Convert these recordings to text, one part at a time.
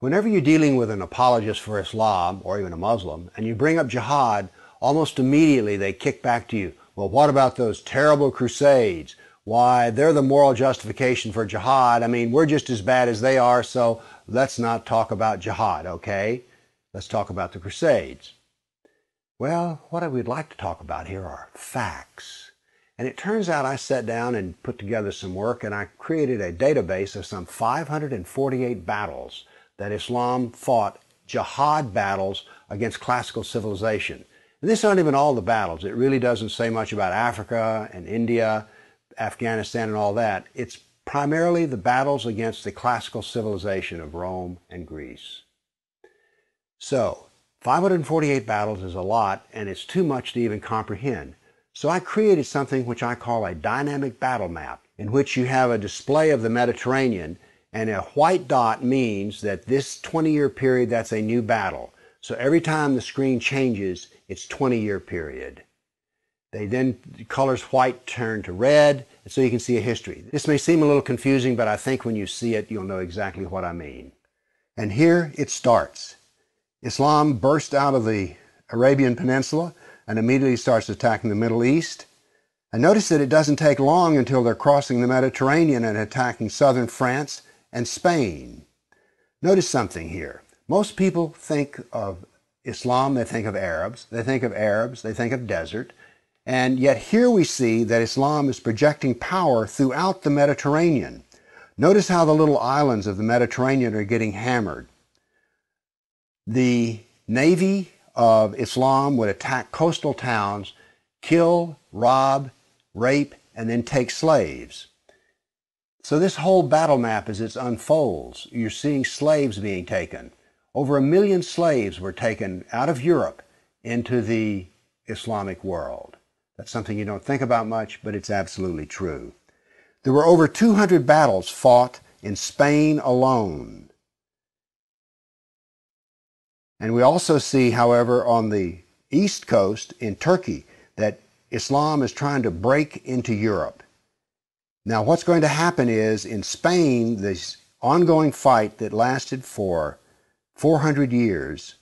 Whenever you're dealing with an apologist for Islam, or even a Muslim, and you bring up jihad, almost immediately they kick back to you, well, what about those terrible Crusades? Why, they're the moral justification for jihad. I mean, we're just as bad as they are, so let's not talk about jihad, okay? Let's talk about the Crusades. Well, what I would like to talk about here are facts. And it turns out I sat down and put together some work, and I created a database of some 548 battles that Islam fought, jihad battles against classical civilization. And these aren't even all the battles. It really doesn't say much about Africa and India, Afghanistan and all that. It's primarily the battles against the classical civilization of Rome and Greece. So, 548 battles is a lot, and it's too much to even comprehend. So I created something which I call a dynamic battle map, in which you have a display of the Mediterranean, and a white dot means that this 20-year period, that's a new battle. So every time the screen changes, it's 20-year period. The colors white turn to red, and so you can see a history. This may seem a little confusing, but I think when you see it, you'll know exactly what I mean. And here it starts. Islam burst out of the Arabian Peninsula and immediately starts attacking the Middle East. And notice that it doesn't take long until they're crossing the Mediterranean and attacking southern France and Spain. Notice something here. Most people think of Islam, they think of Arabs, they think of desert, and yet here we see that Islam is projecting power throughout the Mediterranean. Notice how the little islands of the Mediterranean are getting hammered. The navy of Islam would attack coastal towns, kill, rob, rape, and then take slaves. So this whole battle map, as it unfolds, you're seeing slaves being taken. Over 1 million slaves were taken out of Europe into the Islamic world. That's something you don't think about much, but it's absolutely true. There were over 200 battles fought in Spain alone. And we also see, however, on the east coast in Turkey, that Islam is trying to break into Europe. Now, what's going to happen is, in Spain, this ongoing fight that lasted for 400 years,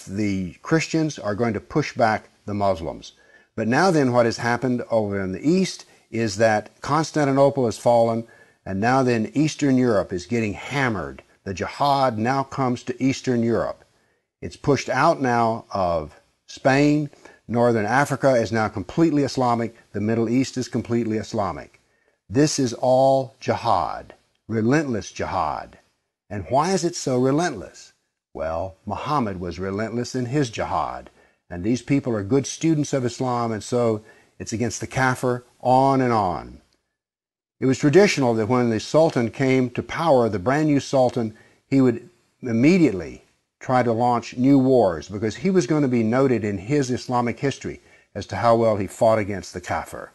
the Christians are going to push back the Muslims. But now then, what has happened over in the east is that Constantinople has fallen, and now then Eastern Europe is getting hammered. The jihad now comes to Eastern Europe. It's pushed out now of Spain. Northern Africa is now completely Islamic. The Middle East is completely Islamic. This is all jihad, relentless jihad. And why is it so relentless? Well, Muhammad was relentless in his jihad. And these people are good students of Islam, and so it's against the kafir, on and on. It was traditional that when the Sultan came to power, the brand new Sultan, he would immediately try to launch new wars, because he was going to be noted in his Islamic history as to how well he fought against the kafir.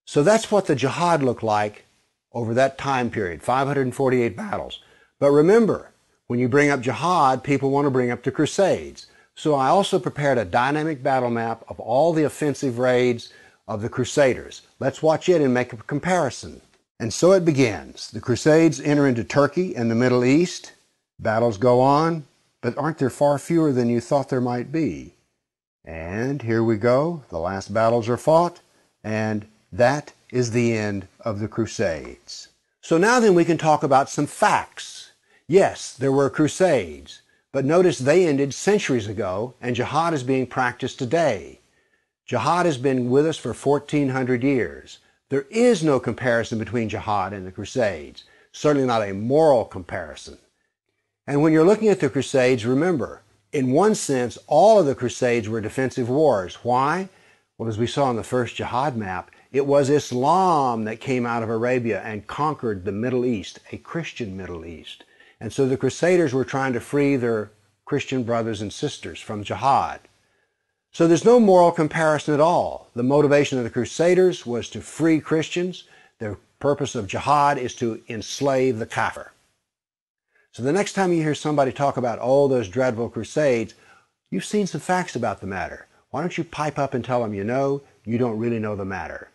So that's what the jihad looked like over that time period, 548 battles. But remember, when you bring up jihad, people want to bring up the Crusades. So I also prepared a dynamic battle map of all the offensive raids of the Crusaders. Let's watch it and make a comparison. And so it begins. The Crusades enter into Turkey and the Middle East. Battles go on, but aren't there far fewer than you thought there might be? And here we go. The last battles are fought, and that is the end of the Crusades. So now then we can talk about some facts. Yes, there were Crusades, but notice they ended centuries ago, and jihad is being practiced today. Jihad has been with us for 1,400 years. There is no comparison between jihad and the Crusades, certainly not a moral comparison. And when you're looking at the Crusades, remember, in one sense, all of the Crusades were defensive wars. Why? Well, as we saw in the first jihad map, it was Islam that came out of Arabia and conquered the Middle East, a Christian Middle East. And so the Crusaders were trying to free their Christian brothers and sisters from jihad. So there's no moral comparison at all. The motivation of the Crusaders was to free Christians. The purpose of jihad is to enslave the kafir. So the next time you hear somebody talk about, oh, those dreadful Crusades, you've seen some facts about the matter. Why don't you pipe up and tell them you know, you don't really know the matter.